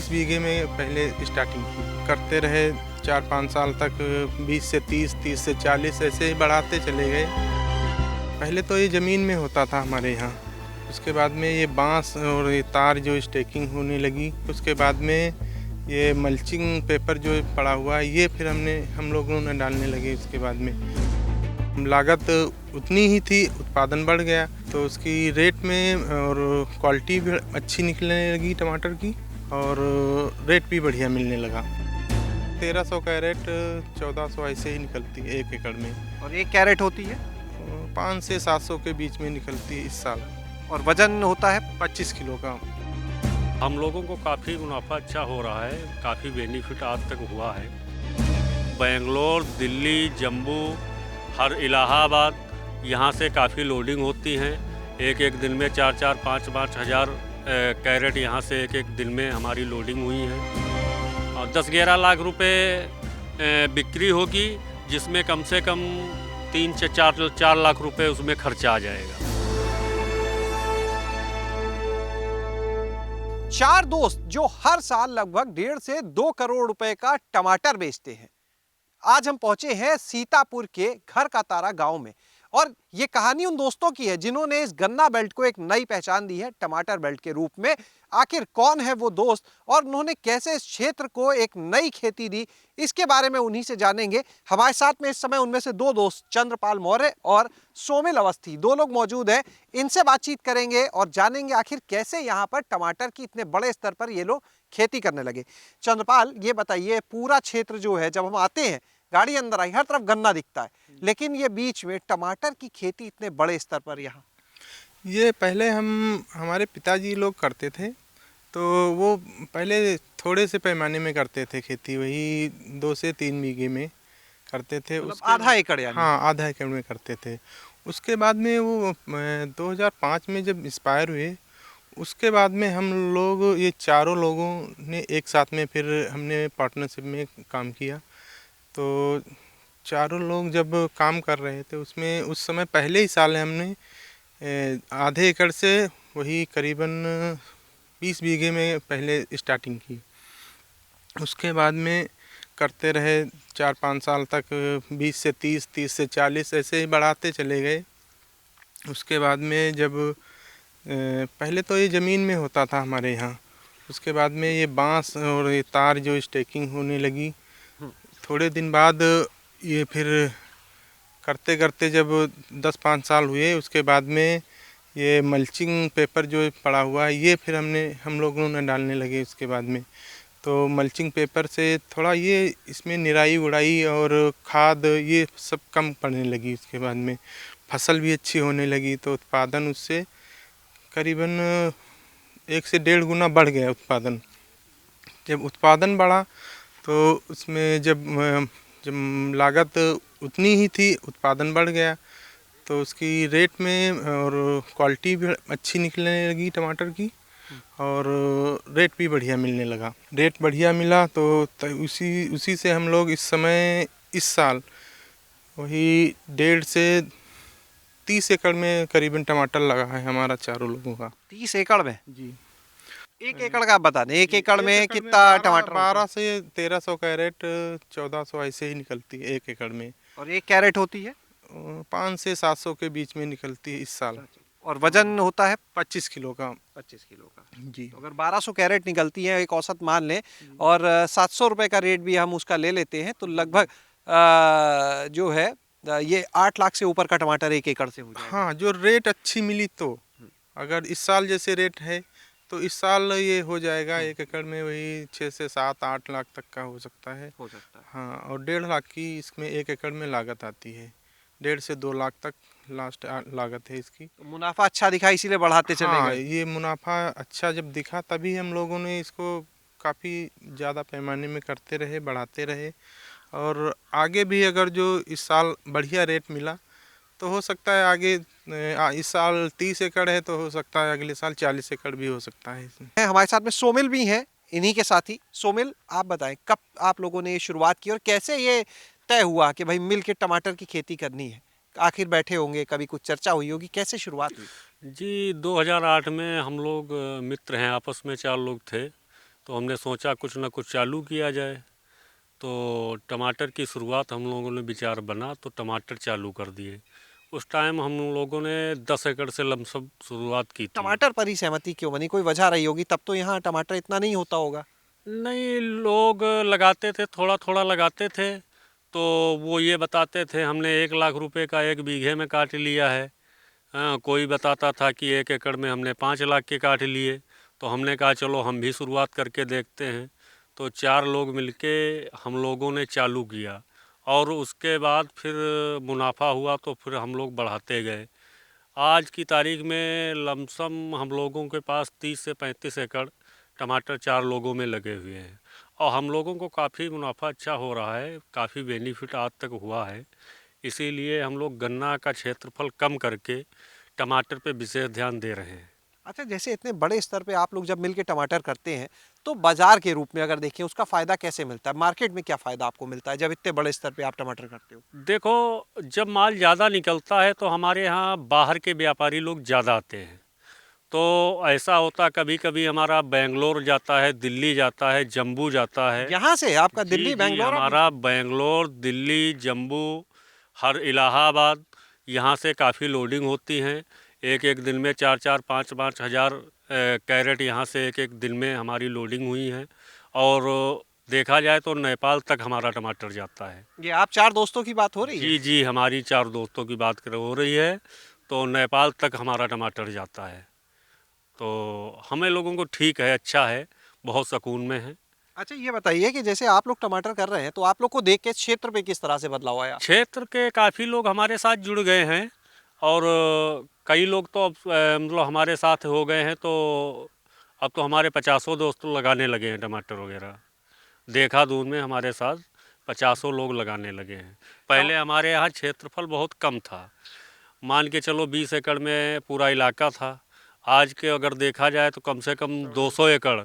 20 बीघे में पहले स्टार्टिंग की, करते रहे 4-5 साल तक, 20 से 30, 30 से 40 ऐसे ही बढ़ाते चले गए। पहले तो ये ज़मीन में होता था हमारे यहाँ, उसके बाद में ये बांस और ये तार जो स्टैकिंग होने लगी, उसके बाद में ये मल्चिंग पेपर जो पड़ा हुआ है ये फिर हम लोगों ने डालने लगे। उसके बाद में लागत उतनी ही थी, उत्पादन बढ़ गया तो उसकी रेट में और क्वालिटी भी अच्छी निकलने लगी टमाटर की और रेट भी बढ़िया मिलने लगा। 1300 कैरेट 1400 ऐसे ही निकलती है 1 एकड़ में। और 1 कैरेट होती है 5 से 700 के बीच में निकलती है इस साल। और वजन होता है 25 किलो का। हम लोगों को काफ़ी मुनाफा अच्छा हो रहा है, काफ़ी बेनिफिट आज तक हुआ है। बेंगलोर, दिल्ली, जम्मू, हर इलाहाबाद यहाँ से काफ़ी लोडिंग होती हैं। एक दिन में 4-4, 5-5 हज़ार कैरेट यहाँ से एक दिन में हमारी लोडिंग हुई है और 10-11 लाख रुपए बिक्री होगी, जिसमें कम से कम 3 से 4 लाख रुपए उसमें खर्चा आ जाएगा। 4 दोस्त जो हर साल लगभग 1.5 से 2 करोड़ रुपए का टमाटर बेचते हैं। आज हम पहुंचे हैं सीतापुर के घर का तारा गांव में और ये कहानी उन दोस्तों की है जिन्होंने इस गन्ना बेल्ट को एक नई पहचान दी है टमाटर बेल्ट के रूप में। आखिर कौन है वो दोस्त और उन्होंने कैसे इस क्षेत्र को एक नई खेती दी, इसके बारे में उन्हीं से जानेंगे। हमारे साथ में इस समय उनमें से 2 दोस्त चंद्रपाल मौर्य और सोमिल अवस्थी 2 लोग मौजूद हैं। इनसे बातचीत करेंगे और जानेंगे आखिर कैसे यहाँ पर टमाटर की इतने बड़े स्तर पर ये लोग खेती करने लगे। चंद्रपाल, ये बताइए, पूरा क्षेत्र जो है, जब हम आते हैं गाड़ी अंदर आई, हर तरफ गन्ना दिखता है, लेकिन ये बीच में टमाटर की खेती इतने बड़े स्तर पर यहाँ? ये पहले हमारे पिताजी लोग करते थे, तो वो पहले थोड़े से पैमाने में करते थे खेती, वही 2 से 3 बीघे में करते थे। मतलब आधा एकड़ यानी? हाँ, आधा एकड़ में करते थे। उसके बाद में वो 2005 में जब इंस्पायर हुए, उसके बाद में हम लोग ये चारों लोगों ने एक साथ में फिर हमने पार्टनरशिप में काम किया। तो चारों लोग जब काम कर रहे थे उसमें उस समय पहले ही साल हमने आधे एकड़ से वही करीबन 20 बीघे में पहले स्टार्टिंग की। उसके बाद में करते रहे 4-5 साल तक, 20 से 30, 30 से 40 ऐसे ही बढ़ाते चले गए। उसके बाद में जब पहले तो ये ज़मीन में होता था हमारे यहाँ, उसके बाद में ये बांस और ये तार जो स्टैकिंग होने लगी, थोड़े दिन बाद ये फिर करते करते जब 10-5 साल हुए, उसके बाद में ये मल्चिंग पेपर जो पड़ा हुआ है ये फिर हम लोगों ने डालने लगे। उसके बाद में तो मल्चिंग पेपर से थोड़ा ये इसमें निराई गुड़ाई और खाद ये सब कम पड़ने लगी। उसके बाद में फसल भी अच्छी होने लगी, तो उत्पादन उससे करीबन 1 से 1.5 गुना बढ़ गया उत्पादन। जब उत्पादन बढ़ा तो उसमें जब लागत उतनी ही थी, उत्पादन बढ़ गया तो उसकी रेट में और क्वालिटी भी अच्छी निकलने लगी टमाटर की और रेट भी बढ़िया मिलने लगा। रेट बढ़िया मिला तो उसी से हम लोग इस साल वही 1.5 से 30 एकड़ में करीबन टमाटर लगा है हमारा चारों लोगों का। 30 एकड़ में? जी। 1 एकड़ का आप बता दें, 1 एकड़ में कितना टमाटर? 12 से 1300 कैरेट 1400 ऐसे ही निकलती है 1 एकड़ में। और 1 कैरेट होती है 5 से 700 के बीच में निकलती है इस साल। और वजन होता है 25 किलो का। 25 किलो का। जी। तो अगर 1200 कैरेट निकलती है, एक औसत मान लें, और 700 रुपए का रेट भी हम उसका ले लेते हैं, तो लगभग जो है ये 8 लाख से ऊपर का टमाटर 1 एकड़ से हो जाएगा। हाँ, जो रेट अच्छी मिली तो अगर इस साल जैसे रेट है तो इस साल ये हो जाएगा 1 एकड़ में वही 6 से 7-8 लाख तक का हो सकता है। हाँ, और 1.5 लाख की इसमें 1 एकड़ में लागत आती है। 1.5 से 2 लाख तक लास्ट लागत है इसकी। तो मुनाफा अच्छा दिखा इसीलिए बढ़ाते चले हाँ, गए। ये मुनाफा अच्छा जब दिखा तभी हम लोगों ने इसको काफ़ी ज़्यादा पैमाने में करते रहे, बढ़ाते रहे और आगे भी अगर जो इस साल बढ़िया रेट मिला तो हो सकता है आगे इस साल 30 एकड़ है तो हो सकता है अगले साल 40 एकड़ भी हो सकता है इसमें। हमारे साथ में सोमिल भी हैं, इन्हीं के साथी। सोमिल, आप बताएं, कब आप लोगों ने ये शुरुआत की और कैसे ये तय हुआ कि भाई मिल के टमाटर की खेती करनी है? आखिर बैठे होंगे, कभी कुछ चर्चा हुई होगी, कैसे शुरुआत हुई? जी, 2008 में हम लोग मित्र हैं, आपस में 4 लोग थे, तो हमने सोचा कुछ ना कुछ चालू किया जाए। तो टमाटर की शुरुआत हम लोगों ने विचार बना तो टमाटर चालू कर दिए। उस टाइम हम लोगों ने 10 एकड़ से लमसम शुरुआत की थी। टमाटर पर ही सहमति क्यों बनी? कोई वजह रही होगी, तब तो यहाँ टमाटर इतना नहीं होता होगा। नहीं, लोग लगाते थे, थोड़ा थोड़ा लगाते थे, तो वो ये बताते थे हमने 1 लाख रुपए का 1 बीघे में काट लिया है। हाँ, कोई बताता था कि 1 एकड़ में हमने 5 लाख के काट लिए। तो हमने कहा चलो हम भी शुरुआत करके देखते हैं। तो 4 लोग मिलके हम लोगों ने चालू किया और उसके बाद फिर मुनाफा हुआ तो फिर हम लोग बढ़ाते गए। आज की तारीख में लमसम हम लोगों के पास 30 से 35 एकड़ टमाटर 4 लोगों में लगे हुए हैं और हम लोगों को काफ़ी मुनाफा अच्छा हो रहा है, काफ़ी बेनिफिट आज तक हुआ है। इसीलिए हम लोग गन्ना का क्षेत्रफल कम करके टमाटर पे विशेष ध्यान दे रहे हैं। अच्छा, जैसे इतने बड़े स्तर पे आप लोग जब मिलके टमाटर करते हैं, तो बाजार के रूप में अगर देखें उसका फायदा कैसे मिलता है? मार्केट में क्या फायदा आपको मिलता है जब इतने बड़े स्तर पे आप टमाटर करते हो? देखो, जब माल ज़्यादा निकलता है तो हमारे यहाँ बाहर के व्यापारी लोग ज़्यादा आते हैं। तो ऐसा होता कभी कभी हमारा बेंगलोर जाता है, दिल्ली जाता है, जम्मू जाता है। यहाँ से आपका जी दिल्ली, जी, बैंगलोर और हमारा बेंगलोर, दिल्ली, जम्मू, हर इलाहाबाद, यहाँ से काफ़ी लोडिंग होती हैं। एक एक दिन में 4-4, 5-5 हज़ार कैरेट यहाँ से एक एक दिन में हमारी लोडिंग हुई है। और देखा जाए तो नेपाल तक हमारा टमाटर जाता है। ये आप 4 दोस्तों की बात हो रही है? जी जी, हमारी 4 दोस्तों की बात हो रही है। तो नेपाल तक हमारा टमाटर जाता है। तो हमें लोगों को ठीक है, अच्छा है, बहुत सुकून में है। अच्छा, ये बताइए कि जैसे आप लोग टमाटर कर रहे हैं, तो आप लोग को देख के क्षेत्र पे किस तरह से बदलाव आया? क्षेत्र के काफ़ी लोग हमारे साथ जुड़ गए हैं और कई लोग तो अब मतलब हमारे साथ हो गए हैं। तो अब तो हमारे 50 दोस्त लगाने लगे हैं टमाटर वगैरह। देखा दून में हमारे साथ 50 लोग लगाने लगे हैं। पहले हमारे यहाँ क्षेत्रफल बहुत कम था, मान के चलो 20 एकड़ में पूरा इलाका था। आज के अगर देखा जाए तो कम से कम 200 एकड़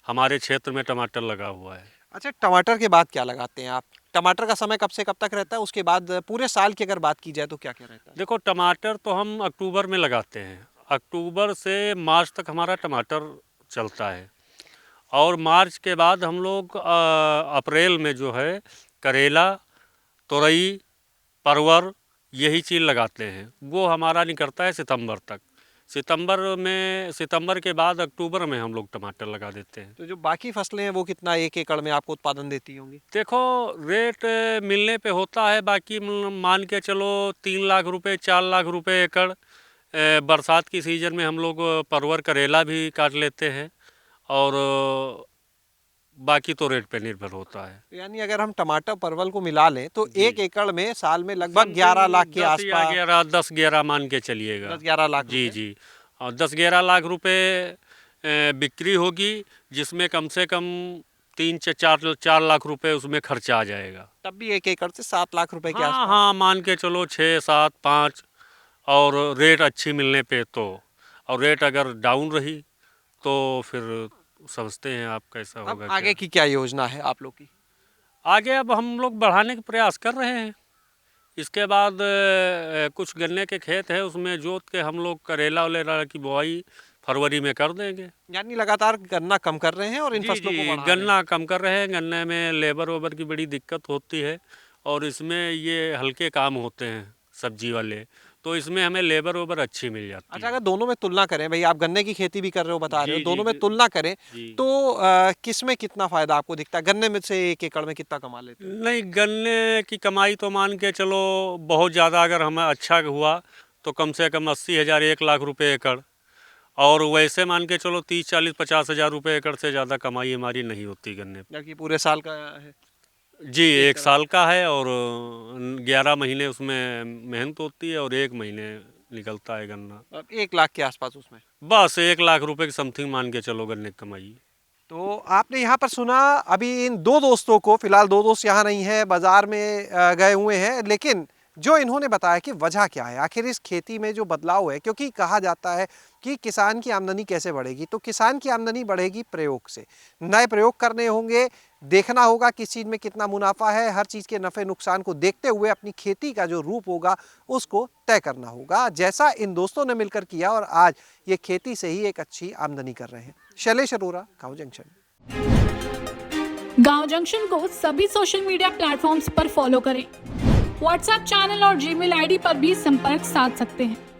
हमारे क्षेत्र में टमाटर लगा हुआ है। अच्छा, टमाटर के बाद क्या लगाते हैं आप? टमाटर का समय कब से कब तक रहता है? उसके बाद पूरे साल की अगर बात की जाए तो क्या-क्या रहता है? देखो, टमाटर तो हम अक्टूबर में लगाते हैं। अक्टूबर से मार्च तक हमारा टमाटर चलता है और मार्च के बाद हम लोग अप्रैल में जो है करेला, तोरई, परवर यही चीज़ लगाते हैं। वो हमारा निकलता है सितंबर तक। सितंबर के बाद अक्टूबर में हम लोग टमाटर लगा देते हैं। तो जो बाकी फसलें हैं वो कितना 1 एकड़ में आपको उत्पादन देती होंगी? देखो, रेट मिलने पे होता है, बाकी मान के चलो 3 लाख रुपए, 4 लाख रुपए एकड़। बरसात की सीज़न में हम लोग परवर, करेला भी काट लेते हैं और बाकी तो रेट पे निर्भर होता है। तो यानी अगर हम टमाटर परवल को मिला लें तो जी। 1 एकड़ में साल में लगभग 11 लाख के 10 या आसपास, 10-11 मान के चलिएगा। 10-11 लाख जी रुपए। जी, और 10-11 लाख रुपए बिक्री होगी, जिसमें कम से कम 3-4 लाख रुपए उसमें खर्चा आ जाएगा। तब भी 1 एकड़ से 7 लाख रुपए के हाँ आसपास। हाँ, मान के चलो 6-7-5, और रेट अच्छी मिलने पे तो। और रेट अगर डाउन रही तो फिर समझते हैं आप कैसा अब होगा आगे क्या। की क्या योजना है आप लोग की? आगे अब हम लोग बढ़ाने का प्रयास कर रहे हैं। इसके बाद कुछ गन्ने के खेत है, उसमें जोत के हम लोग करेला वरेला की बुआई फरवरी में कर देंगे। यानी लगातार गन्ना कम कर रहे हैं और इन जी फसलों को जी, बढ़ा रहे हैं। गन्ना कम कर रहे हैं। गन्ने में लेबर वेबर की बड़ी दिक्कत होती है और इसमें ये हल्के काम होते हैं सब्जी वाले, तो इसमें हमें लेबर वेबर अच्छी मिल जाती अच्छा, है। अगर दोनों में तुलना करें, भाई आप गन्ने की खेती भी कर रहे हो बता रहे हो, जी दोनों जी में जी तुलना करें जी। तो किस में कितना फायदा आपको दिखता है? गन्ने में से 1 एकड़ में कितना कमा लेते हैं? नहीं, गन्ने की कमाई तो मान के चलो बहुत ज़्यादा, अगर हमें अच्छा हुआ तो कम से कम 80,000 1 लाख रुपए एकड़। और वैसे मान के चलो 30-40-50 हज़ार रुपये एकड़ से ज़्यादा कमाई हमारी नहीं होती गन्ने पे। जबकि पूरे साल का है। जी, एक 1 साल का है और 11 महीने उसमें मेहनत होती है और 1 महीने निकलता है गन्ना। अब 1 लाख के आसपास उसमें। बस 1 लाख रुपए की समथिंग मान के चलो गन्ने की कमाई। तो आपने यहाँ पर सुना, अभी इन 2 दोस्तों को, फिलहाल 2 दोस्त यहाँ नहीं है, बाजार में गए हुए हैं, लेकिन जो इन्होंने बताया कि वजह क्या है आखिर इस खेती में जो बदलाव है, क्योंकि कहा जाता है कि किसान की आमदनी कैसे बढ़ेगी, तो किसान की आमदनी बढ़ेगी प्रयोग से। नए प्रयोग करने होंगे, देखना होगा किस चीज़ में कितना मुनाफा है, हर चीज़ के नफ़े नुकसान को देखते हुए अपनी खेती का जो रूप होगा उसको तय करना होगा, जैसा इन दोस्तों ने मिलकर किया और आज ये खेती से ही एक अच्छी आमदनी कर रहे हैं। शैलेश अरोरा, गाँव जंक्शन। गांव जंक्शन को सभी सोशल मीडिया प्लेटफॉर्म्स पर फॉलो करें। व्हाट्सएप चैनल और जीमेल आईडी पर भी संपर्क साध सकते हैं।